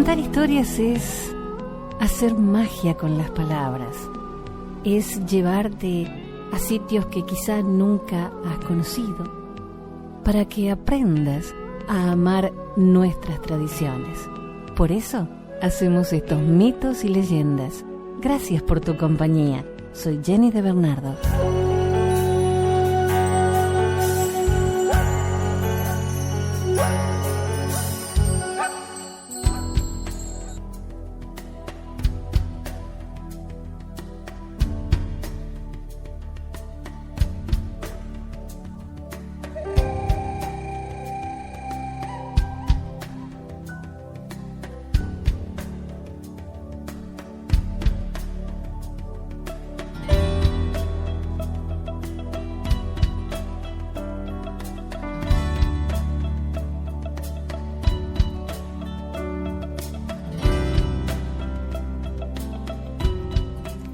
Contar historias es hacer magia con las palabras, es llevarte a sitios que quizá nunca has conocido, para que aprendas a amar nuestras tradiciones. Por eso hacemos estos mitos y leyendas. Gracias por tu compañía. Soy Jenny de Bernardo.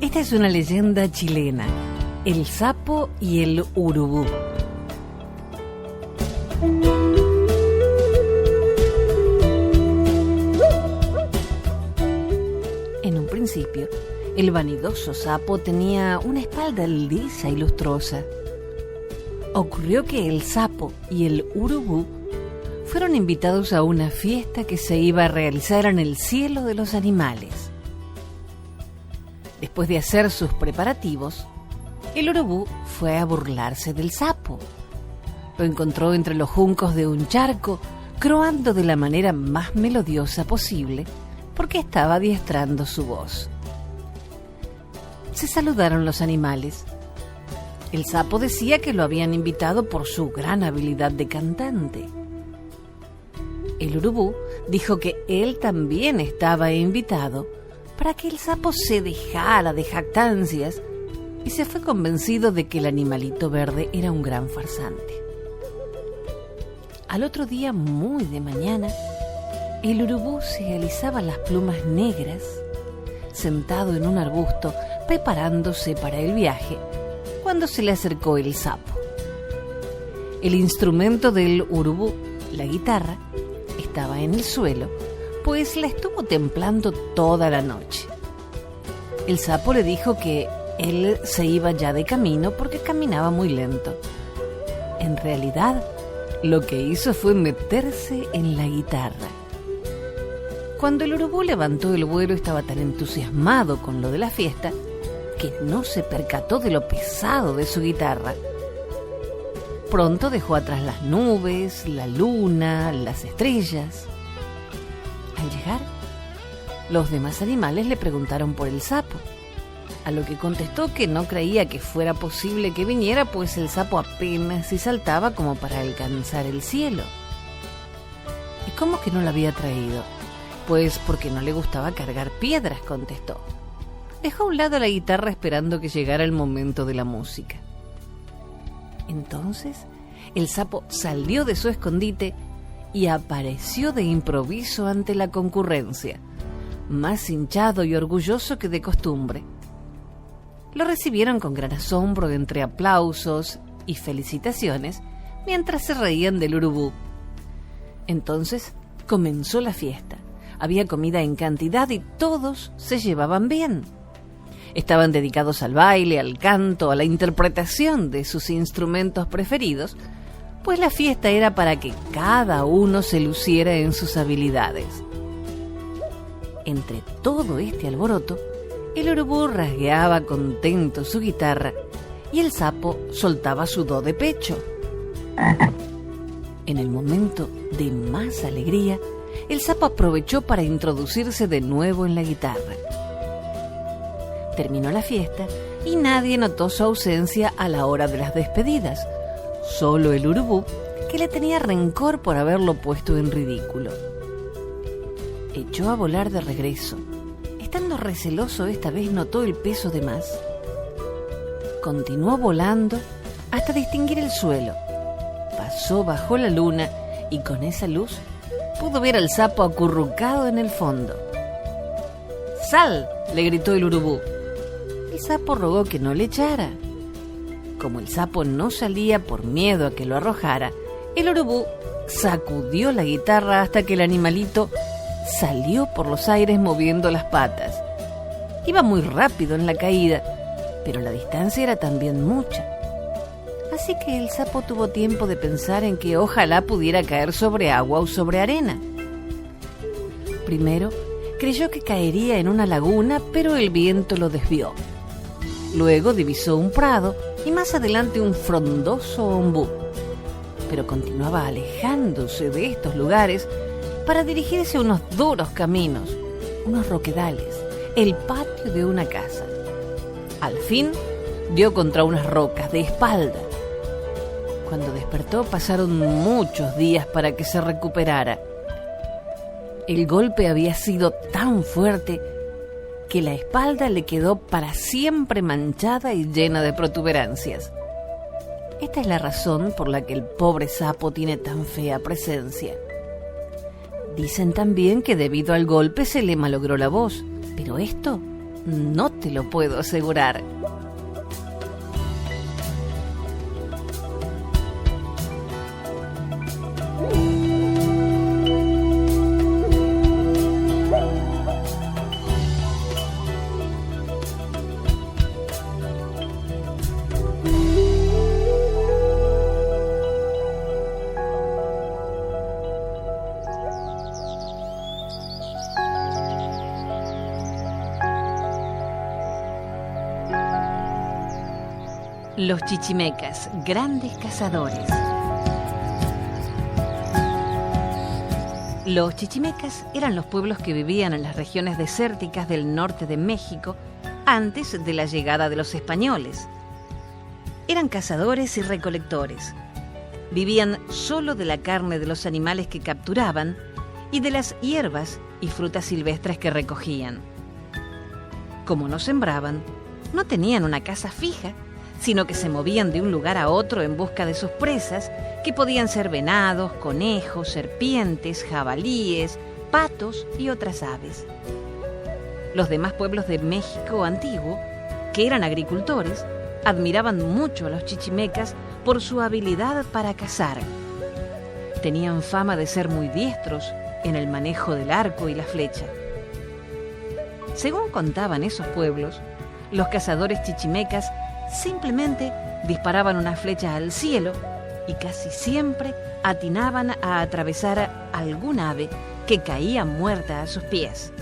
Esta es una leyenda chilena, el sapo y el urubú. En un principio, el vanidoso sapo tenía una espalda lisa y lustrosa. Ocurrió que el sapo y el urubú fueron invitados a una fiesta que se iba a realizar en el cielo de los animales. Después de hacer sus preparativos, el urubú fue a burlarse del sapo. Lo encontró entre los juncos de un charco, croando de la manera más melodiosa posible, porque estaba adiestrando su voz. Se saludaron los animales. El sapo decía que lo habían invitado por su gran habilidad de cantante. El urubú dijo que él también estaba invitado para que el sapo se dejara de jactancias, y se fue convencido de que el animalito verde era un gran farsante. Al otro día, muy de mañana, el urubú se alisaba las plumas negras, sentado en un arbusto, preparándose para el viaje, cuando se le acercó el sapo. El instrumento del urubú, la guitarra, estaba en el suelo, pues la estuvo templando toda la noche. El sapo le dijo que él se iba ya de camino porque caminaba muy lento. En realidad, lo que hizo fue meterse en la guitarra. Cuando el urubú levantó el vuelo, estaba tan entusiasmado con lo de la fiesta que no se percató de lo pesado de su guitarra. Pronto dejó atrás las nubes, la luna, las estrellas. Al llegar, los demás animales le preguntaron por el sapo, a lo que contestó que no creía que fuera posible que viniera, pues el sapo apenas si saltaba como para alcanzar el cielo. ¿Y cómo que no lo había traído? Pues porque no le gustaba cargar piedras, contestó. Dejó a un lado la guitarra esperando que llegara el momento de la música. Entonces, el sapo salió de su escondite y apareció de improviso ante la concurrencia, más hinchado y orgulloso que de costumbre. Lo recibieron con gran asombro entre aplausos y felicitaciones, mientras se reían del urubú. Entonces comenzó la fiesta. Había comida en cantidad y todos se llevaban bien. Estaban dedicados al baile, al canto, a la interpretación de sus instrumentos preferidos, pues la fiesta era para que cada uno se luciera en sus habilidades. Entre todo este alboroto, el urubú rasgueaba contento su guitarra y el sapo soltaba su do de pecho. En el momento de más alegría, el sapo aprovechó para introducirse de nuevo en la guitarra. Terminó la fiesta y nadie notó su ausencia a la hora de las despedidas. Solo el urubú, que le tenía rencor por haberlo puesto en ridículo. Echó a volar de regreso. Estando receloso, esta vez notó el peso de más. Continuó volando hasta distinguir el suelo. Pasó bajo la luna y con esa luz pudo ver al sapo acurrucado en el fondo. ¡Sal!, le gritó el urubú. El sapo rogó que no le echara. Como el sapo no salía por miedo a que lo arrojara, el urubú sacudió la guitarra hasta que el animalito salió por los aires moviendo las patas. Iba muy rápido en la caída, pero la distancia era también mucha. Así que el sapo tuvo tiempo de pensar en que ojalá pudiera caer sobre agua o sobre arena. Primero, creyó que caería en una laguna, pero el viento lo desvió. Luego divisó un prado y más adelante un frondoso ombú. Pero continuaba alejándose de estos lugares para dirigirse a unos duros caminos, unos roquedales, el patio de una casa. Al fin, dio contra unas rocas de espalda. Cuando despertó, pasaron muchos días para que se recuperara. El golpe había sido tan fuerte que la espalda le quedó para siempre manchada y llena de protuberancias. Esta es la razón por la que el pobre sapo tiene tan fea presencia. Dicen también que debido al golpe se le malogró la voz, pero esto no te lo puedo asegurar. Los chichimecas, grandes cazadores. Los chichimecas eran los pueblos que vivían en las regiones desérticas del norte de México antes de la llegada de los españoles. Eran cazadores y recolectores. Vivían solo de la carne de los animales que capturaban y de las hierbas y frutas silvestres que recogían. Como no sembraban, no tenían una casa fija, sino que se movían de un lugar a otro en busca de sus presas, que podían ser venados, conejos, serpientes, jabalíes, patos y otras aves. Los demás pueblos de México antiguo, que eran agricultores, admiraban mucho a los chichimecas por su habilidad para cazar. Tenían fama de ser muy diestros en el manejo del arco y la flecha. Según contaban esos pueblos, los cazadores chichimecas simplemente disparaban una flecha al cielo y casi siempre atinaban a atravesar algún ave que caía muerta a sus pies.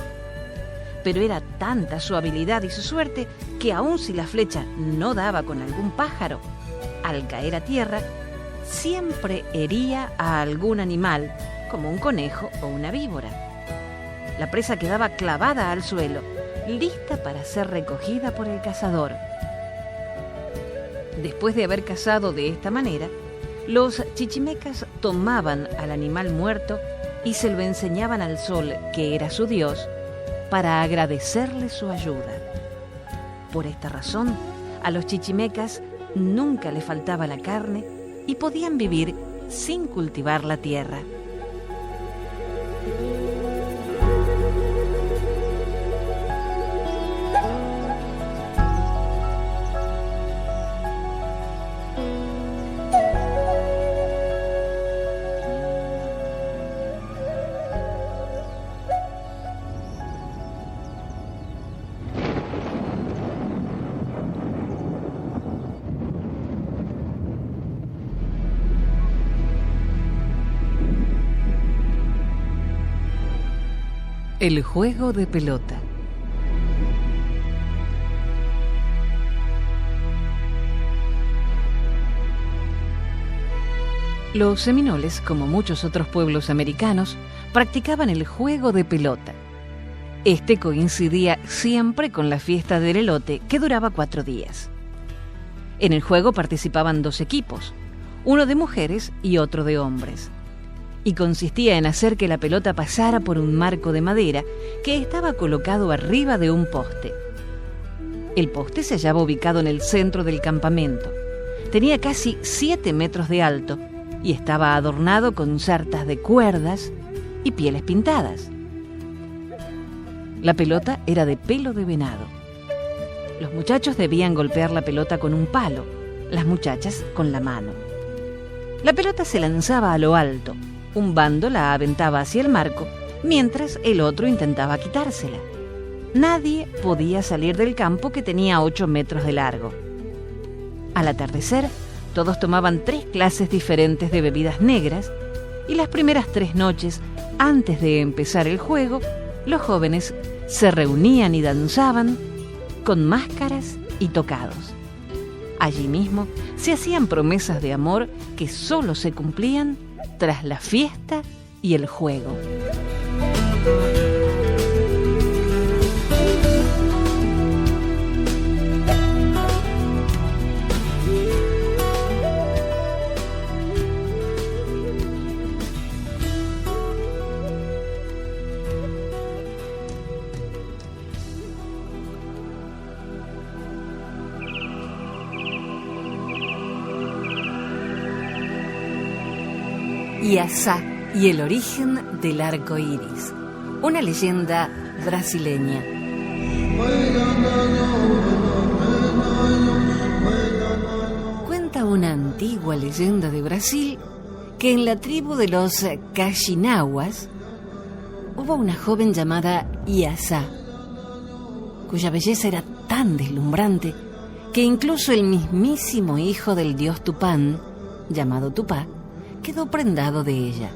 Pero era tanta su habilidad y su suerte que aun si la flecha no daba con algún pájaro, al caer a tierra, siempre hería a algún animal, como un conejo o una víbora. La presa quedaba clavada al suelo, lista para ser recogida por el cazador. Después de haber cazado de esta manera, los chichimecas tomaban al animal muerto y se lo enseñaban al sol, que era su dios, para agradecerle su ayuda. Por esta razón, a los chichimecas nunca le faltaba la carne y podían vivir sin cultivar la tierra. El juego de pelota. Los seminoles, como muchos otros pueblos americanos, practicaban el juego de pelota. Este coincidía siempre con la fiesta del elote, que duraba 4 días. En el juego participaban 2 equipos, uno de mujeres y otro de hombres. Y consistía en hacer que la pelota pasara por un marco de madera que estaba colocado arriba de un poste. El poste se hallaba ubicado en el centro del campamento. Tenía casi 7 metros de alto y estaba adornado con sartas de cuerdas y pieles pintadas. La pelota era de pelo de venado. Los muchachos debían golpear la pelota con un palo, las muchachas con la mano. La pelota se lanzaba a lo alto. Un bando la aventaba hacia el marco mientras el otro intentaba quitársela. Nadie podía salir del campo, que tenía 8 metros de largo. Al atardecer, todos tomaban 3 clases diferentes de bebidas negras, y las primeras 3 noches, antes de empezar el juego, los jóvenes se reunían y danzaban con máscaras y tocados. Allí mismo se hacían promesas de amor que solo se cumplían tras la fiesta y el juego. Iazá y el origen del arco iris, una leyenda brasileña. Cuenta una antigua leyenda de Brasil que en la tribu de los Cachinahuas hubo una joven llamada Iazá, cuya belleza era tan deslumbrante que incluso el mismísimo hijo del dios Tupán, llamado Tupá, quedó prendado de ella.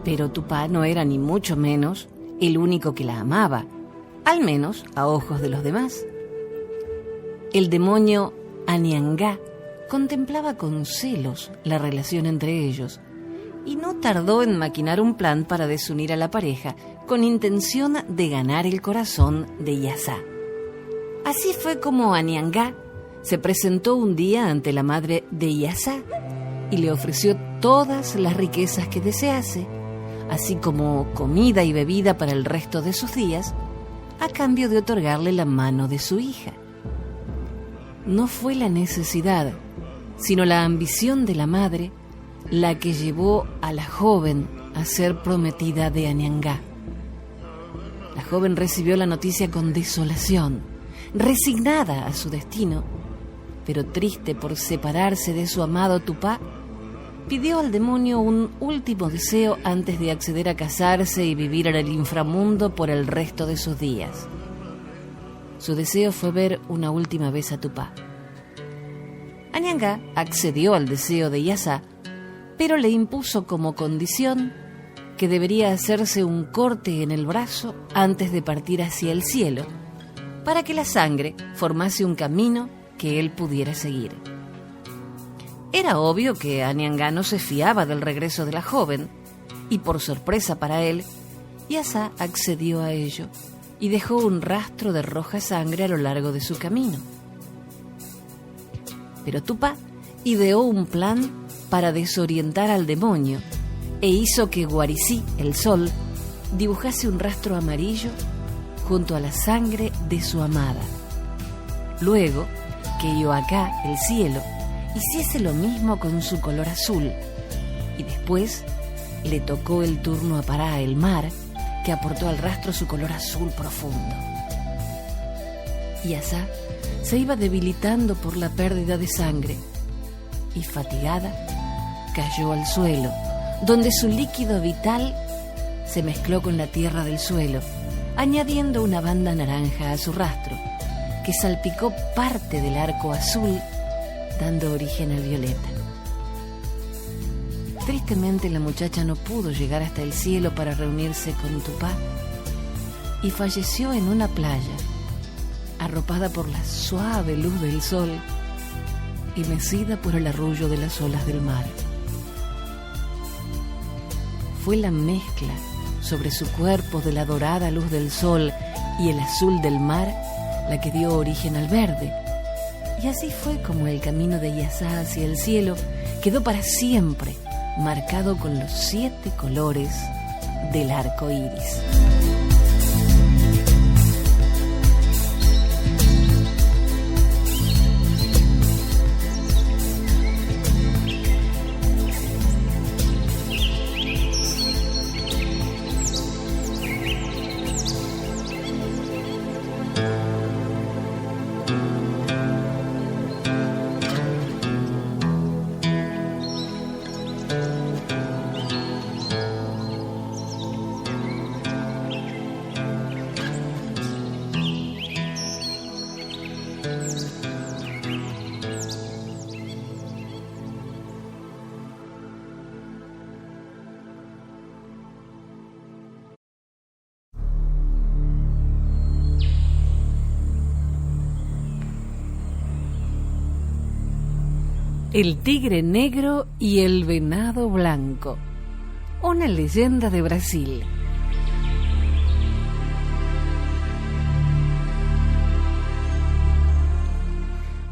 Pero Tupá no era ni mucho menos el único que la amaba, al menos a ojos de los demás. El demonio Aniangá contemplaba con celos la relación entre ellos y no tardó en maquinar un plan para desunir a la pareja con intención de ganar el corazón de Iazá. Así fue como Aniangá se presentó un día ante la madre de Iazá y le ofreció todas las riquezas que desease, así como comida y bebida para el resto de sus días, a cambio de otorgarle la mano de su hija. No fue la necesidad, sino la ambición de la madre la que llevó a la joven a ser prometida de Aniangá. La joven recibió la noticia con desolación, resignada a su destino, pero triste por separarse de su amado Tupá, pidió al demonio un último deseo antes de acceder a casarse y vivir en el inframundo por el resto de sus días. Su deseo fue ver una última vez a Tupá. Aniangá accedió al deseo de Iazá, pero le impuso como condición que debería hacerse un corte en el brazo antes de partir hacia el cielo, para que la sangre formase un camino que él pudiera seguir. Era obvio que Aniangá no se fiaba del regreso de la joven, y por sorpresa para él, Iazá accedió a ello y dejó un rastro de roja sangre a lo largo de su camino. Pero Tupá ideó un plan para desorientar al demonio e hizo que Guaricí, el sol, dibujase un rastro amarillo junto a la sangre de su amada. Luego, que Ioacá, el cielo, hiciese lo mismo con su color azul, y después le tocó el turno a Pará, el mar, que aportó al rastro su color azul profundo. Iazá se iba debilitando por la pérdida de sangre y, fatigada, cayó al suelo, donde su líquido vital se mezcló con la tierra del suelo, añadiendo una banda naranja a su rastro, que salpicó parte del arco azul, dando origen al violeta. Tristemente, la muchacha no pudo llegar hasta el cielo para reunirse con Tupá y falleció en una playa, arropada por la suave luz del sol y mecida por el arrullo de las olas del mar. Fue la mezcla sobre su cuerpo de la dorada luz del sol y el azul del mar la que dio origen al verde, y así fue como el camino de Iazá hacia el cielo quedó para siempre marcado con los 7 colores del arco iris. El tigre negro y el venado blanco. Una leyenda de Brasil.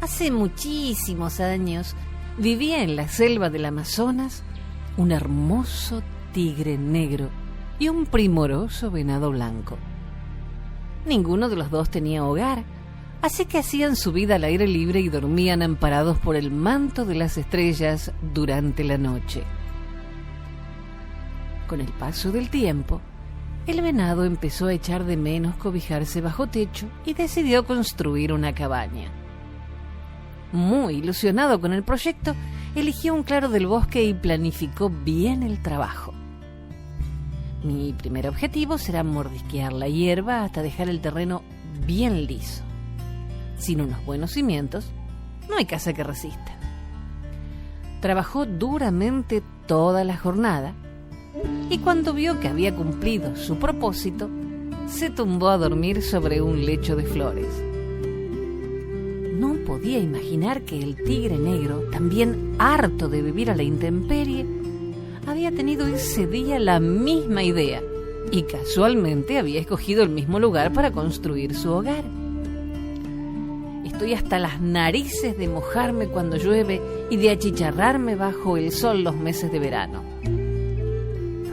Hace muchísimos años vivía en la selva del Amazonas un hermoso tigre negro y un primoroso venado blanco. Ninguno de los dos tenía hogar, así que hacían su vida al aire libre y dormían amparados por el manto de las estrellas durante la noche. Con el paso del tiempo, el venado empezó a echar de menos cobijarse bajo techo y decidió construir una cabaña. Muy ilusionado con el proyecto, eligió un claro del bosque y planificó bien el trabajo. Mi primer objetivo será mordisquear la hierba hasta dejar el terreno bien liso. Sin unos buenos cimientos, no hay casa que resista. Trabajó duramente toda la jornada y cuando vio que había cumplido su propósito, se tumbó a dormir sobre un lecho de flores. No podía imaginar que el tigre negro, también harto de vivir a la intemperie, había tenido ese día la misma idea y casualmente había escogido el mismo lugar para construir su hogar. Estoy hasta las narices de mojarme cuando llueve y de achicharrarme bajo el sol los meses de verano.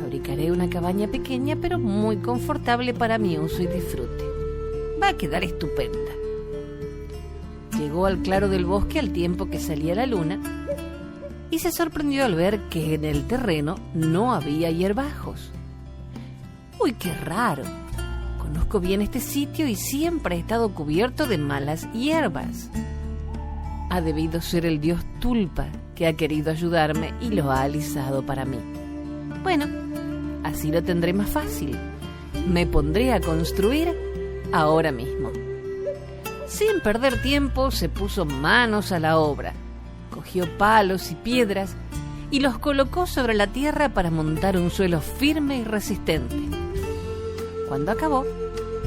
Fabricaré una cabaña pequeña pero muy confortable para mi uso y disfrute. Va a quedar estupenda. Llegó al claro del bosque al tiempo que salía la luna y se sorprendió al ver que en el terreno no había hierbajos. ¡Uy, qué raro! Conozco bien este sitio y siempre ha estado cubierto de malas hierbas. Ha debido ser el dios Tulpa que ha querido ayudarme y lo ha alisado para mí. Bueno, así lo tendré más fácil. Me pondré a construir ahora mismo. Sin perder tiempo, se puso manos a la obra. Cogió palos y piedras y los colocó sobre la tierra para montar un suelo firme y resistente. Cuando acabó,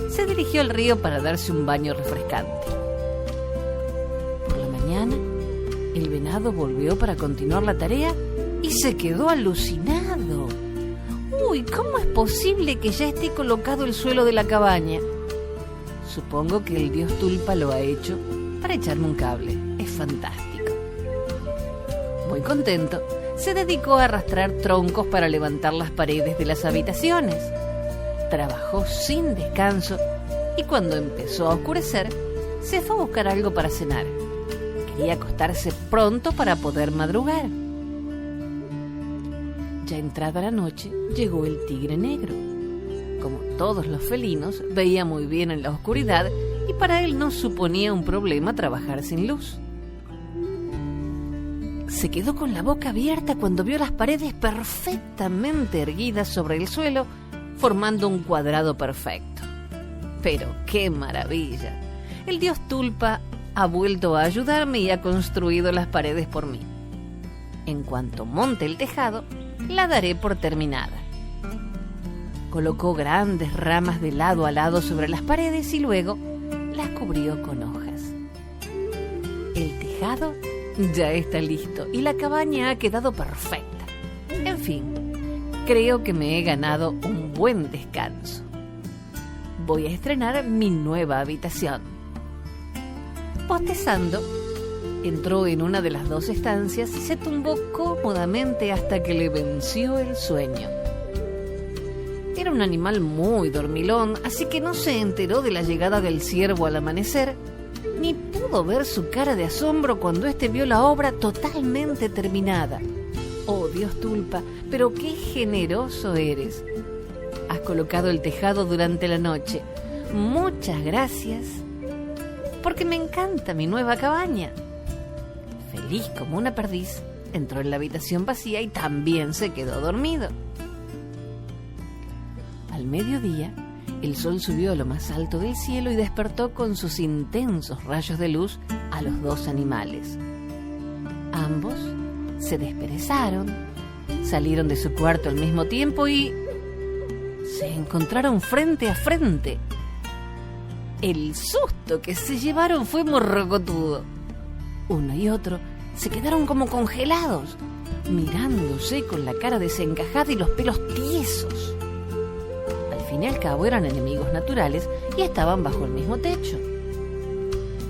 se dirigió al río para darse un baño refrescante. Por la mañana, el venado volvió para continuar la tarea y se quedó alucinado. ¡Uy! ¿Cómo es posible que ya esté colocado el suelo de la cabaña? Supongo que el dios Tulpa lo ha hecho para echarme un cable. Es fantástico. Muy contento, se dedicó a arrastrar troncos para levantar las paredes de las habitaciones. Trabajó sin descanso y cuando empezó a oscurecer, se fue a buscar algo para cenar. Quería acostarse pronto para poder madrugar. Ya entrada la noche, llegó el tigre negro. Como todos los felinos, veía muy bien en la oscuridad y para él no suponía un problema trabajar sin luz. Se quedó con la boca abierta cuando vio las paredes perfectamente erguidas sobre el suelo, formando un cuadrado perfecto. Pero ¡qué maravilla! El dios Tulpa ha vuelto a ayudarme y ha construido las paredes por mí. En cuanto monte el tejado, la daré por terminada. Colocó grandes ramas de lado a lado sobre las paredes y luego las cubrió con hojas. El tejado ya está listo y la cabaña ha quedado perfecta. En fin, creo que me he ganado un buen descanso. Voy a estrenar mi nueva habitación. Bostezando, entró en una de las dos estancias y se tumbó cómodamente hasta que le venció el sueño. Era un animal muy dormilón, así que no se enteró de la llegada del ciervo al amanecer, ni pudo ver su cara de asombro cuando éste vio la obra totalmente terminada. Oh, Dios Tulpa, pero qué generoso eres. Has colocado el tejado durante la noche. Muchas gracias, porque me encanta mi nueva cabaña. Feliz como una perdiz, entró en la habitación vacía y también se quedó dormido. Al mediodía, el sol subió a lo más alto del cielo y despertó con sus intensos rayos de luz a los dos animales. Ambos se desperezaron, salieron de su cuarto al mismo tiempo y se encontraron frente a frente. El susto que se llevaron fue morrocotudo. Uno y otro se quedaron como congelados, mirándose con la cara desencajada y los pelos tiesos. Al fin y al cabo eran enemigos naturales y estaban bajo el mismo techo.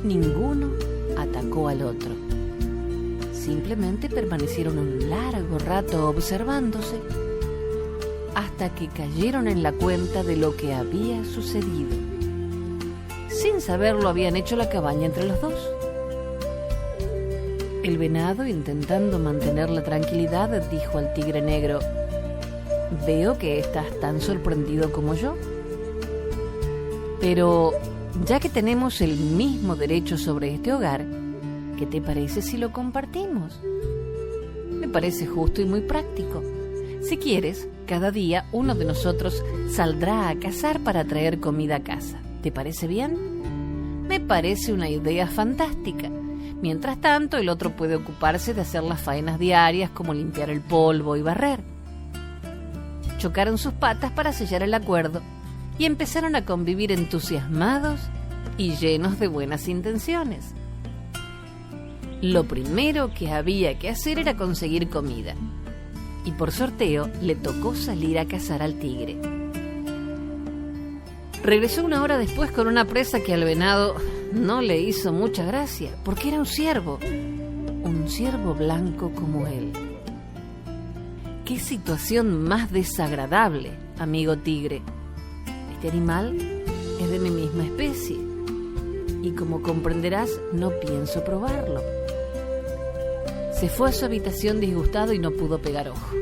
Ninguno atacó al otro. Simplemente permanecieron un largo rato observándose hasta que cayeron en la cuenta de lo que había sucedido. Sin saberlo, habían hecho la cabaña entre los dos. El venado, intentando mantener la tranquilidad, dijo al tigre negro: «Veo que estás tan sorprendido como yo. Pero ya que tenemos el mismo derecho sobre este hogar, ¿qué te parece si lo compartimos? Me parece justo y muy práctico. Si quieres, cada día uno de nosotros saldrá a cazar para traer comida a casa. ¿Te parece bien? Me parece una idea fantástica. Mientras tanto, el otro puede ocuparse de hacer las faenas diarias como limpiar el polvo y barrer». Chocaron sus patas para sellar el acuerdo y empezaron a convivir entusiasmados y llenos de buenas intenciones. Lo primero que había que hacer era conseguir comida, y por sorteo le tocó salir a cazar al tigre. Regresó 1 hora después con una presa que al venado no le hizo mucha gracia, porque era un ciervo blanco como él. ¡Qué situación más desagradable, amigo tigre! Este animal es de mi misma especie, y como comprenderás, no pienso probarlo. Se fue a su habitación disgustado y no pudo pegar ojo.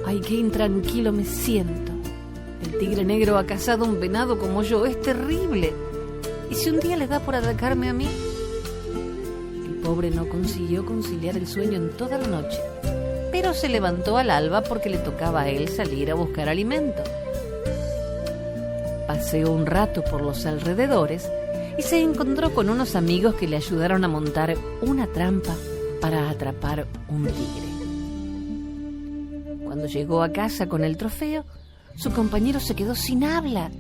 ¡Ay, qué intranquilo me siento! El tigre negro ha cazado un venado como yo. ¡Es terrible! ¿Y si un día le da por atacarme a mí? El pobre no consiguió conciliar el sueño en toda la noche, pero se levantó al alba porque le tocaba a él salir a buscar alimento. Paseó un rato por los alrededores y se encontró con unos amigos que le ayudaron a montar una trampa para atrapar un tigre. Cuando llegó a casa con el trofeo, su compañero se quedó sin habla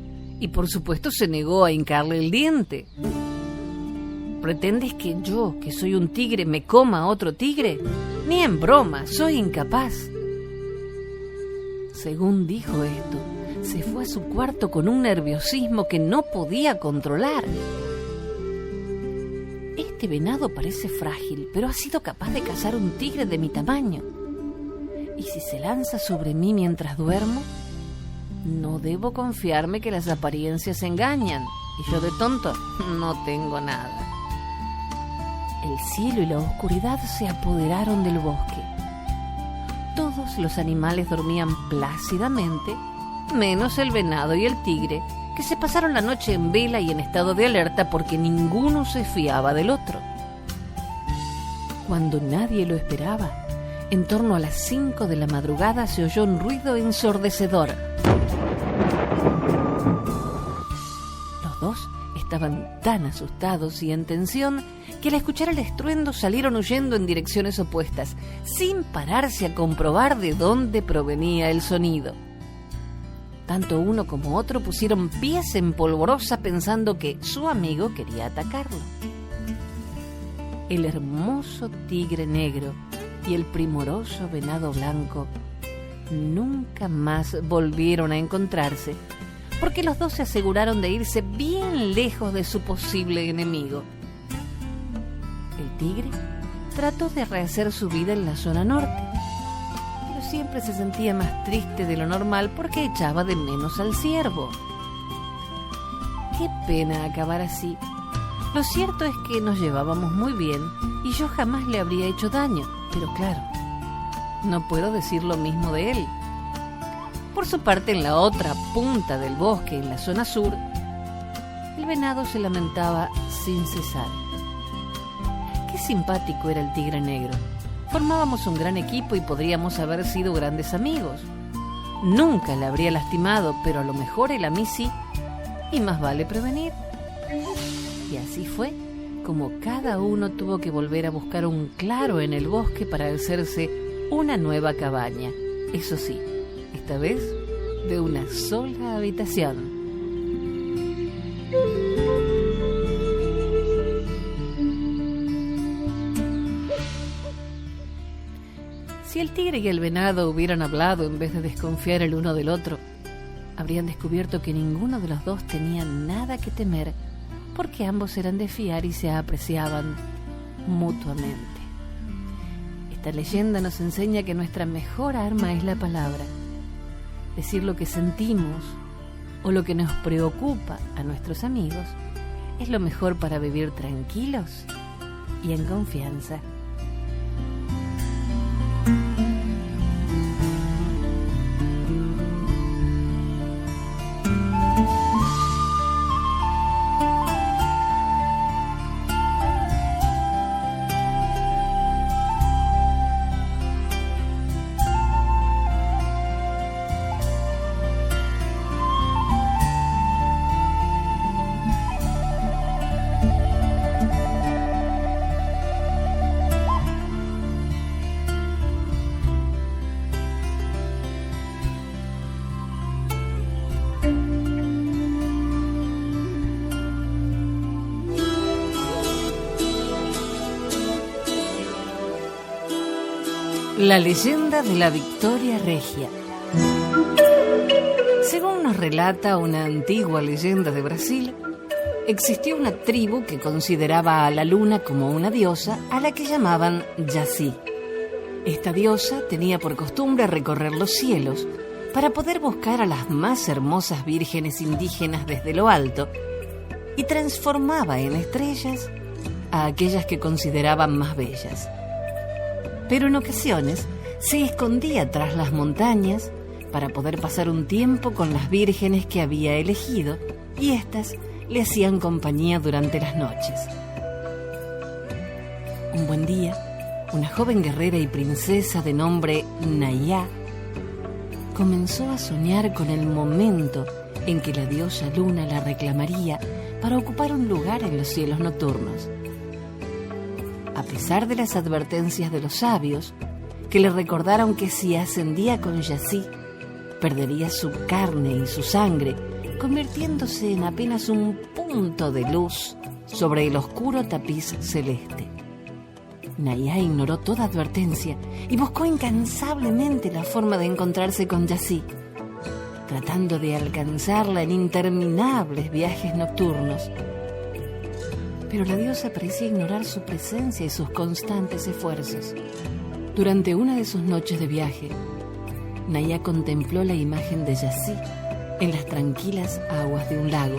y por supuesto se negó a hincarle el diente. ¿Pretendes que yo, que soy un tigre, me coma a otro tigre? Ni en broma, soy incapaz. Según dijo esto, se fue a su cuarto con un nerviosismo que no podía controlar. Este venado parece frágil, pero ha sido capaz de cazar un tigre de mi tamaño. ¿Y si se lanza sobre mí mientras duermo? No debo confiarme que las apariencias engañan, y yo de tonto no tengo nada. El cielo y la oscuridad se apoderaron del bosque. Todos los animales dormían plácidamente, menos el venado y el tigre, que se pasaron la noche en vela y en estado de alerta porque ninguno se fiaba del otro. Cuando nadie lo esperaba, en torno a las 5 de la madrugada se oyó un ruido ensordecedor. Los dos estaban tan asustados y en tensión que al escuchar el estruendo salieron huyendo en direcciones opuestas, sin pararse a comprobar de dónde provenía el sonido. Tanto uno como otro pusieron pies en polvorosa pensando que su amigo quería atacarlo. El hermoso tigre negro y el primoroso venado blanco nunca más volvieron a encontrarse, porque los dos se aseguraron de irse bien lejos de su posible enemigo. El tigre trató de rehacer su vida en la zona norte, pero siempre se sentía más triste de lo normal porque echaba de menos al ciervo. Qué pena acabar así. Lo cierto es que nos llevábamos muy bien y yo jamás le habría hecho daño, pero claro, no puedo decir lo mismo de él. Por su parte, en la otra punta del bosque, en la zona sur, el venado se lamentaba sin cesar. Qué simpático era el tigre negro. Formábamos un gran equipo y podríamos haber sido grandes amigos. Nunca le habría lastimado, pero a lo mejor él a mí sí, y más vale prevenir. Y así fue como cada uno tuvo que volver a buscar un claro en el bosque para hacerse una nueva cabaña. Eso sí, esta vez de una sola habitación. tigre y el venado hubieran hablado en vez de desconfiar el uno del otro, habrían descubierto que ninguno de los dos tenía nada que temer, porque ambos eran de fiar y se apreciaban mutuamente. Esta leyenda nos enseña que nuestra mejor arma es la palabra. Decir lo que sentimos o lo que nos preocupa a nuestros amigos es lo mejor para vivir tranquilos y en confianza. La leyenda de la Victoria Regia. Según nos relata una antigua leyenda de Brasil, existió una tribu que consideraba a la luna como una diosa a la que llamaban Jaci. Esta diosa tenía por costumbre recorrer los cielos para poder buscar a las más hermosas vírgenes indígenas desde lo alto y transformaba en estrellas a aquellas que consideraban más bellas. Pero en ocasiones se escondía tras las montañas para poder pasar un tiempo con las vírgenes que había elegido, y éstas le hacían compañía durante las noches. Un buen día, una joven guerrera y princesa de nombre Nayá comenzó a soñar con el momento en que la diosa luna la reclamaría para ocupar un lugar en los cielos nocturnos. A pesar de las advertencias de los sabios, que le recordaron que si ascendía con Jaci, perdería su carne y su sangre, convirtiéndose en apenas un punto de luz sobre el oscuro tapiz celeste. Nayá ignoró toda advertencia y buscó incansablemente la forma de encontrarse con Jaci, tratando de alcanzarla en interminables viajes nocturnos. Pero la diosa parecía ignorar su presencia y sus constantes esfuerzos. Durante una de sus noches de viaje, Nayá contempló la imagen de Jaci en las tranquilas aguas de un lago,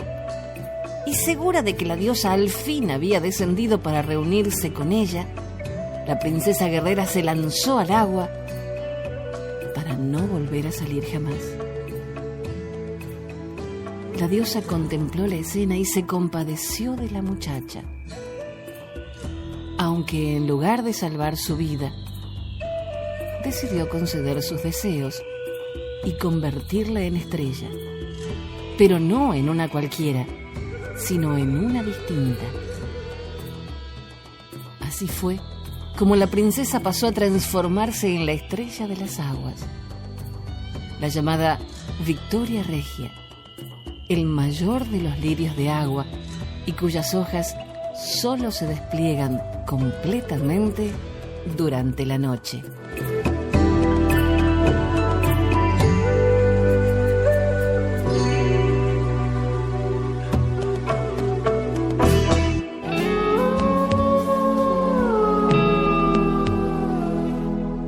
y segura de que la diosa al fin había descendido para reunirse con ella, la princesa guerrera se lanzó al agua para no volver a salir jamás. La diosa contempló la escena y se compadeció de la muchacha, aunque en lugar de salvar su vida, decidió conceder sus deseos y convertirla en estrella, pero no en una cualquiera, sino en una distinta. Así fue como la princesa pasó a transformarse en la estrella de las aguas, la llamada Victoria Regia, el mayor de los lirios de agua, y cuyas hojas solo se despliegan completamente durante la noche.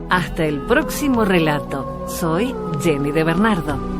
Hasta el próximo relato. Soy Jenny de Bernardo.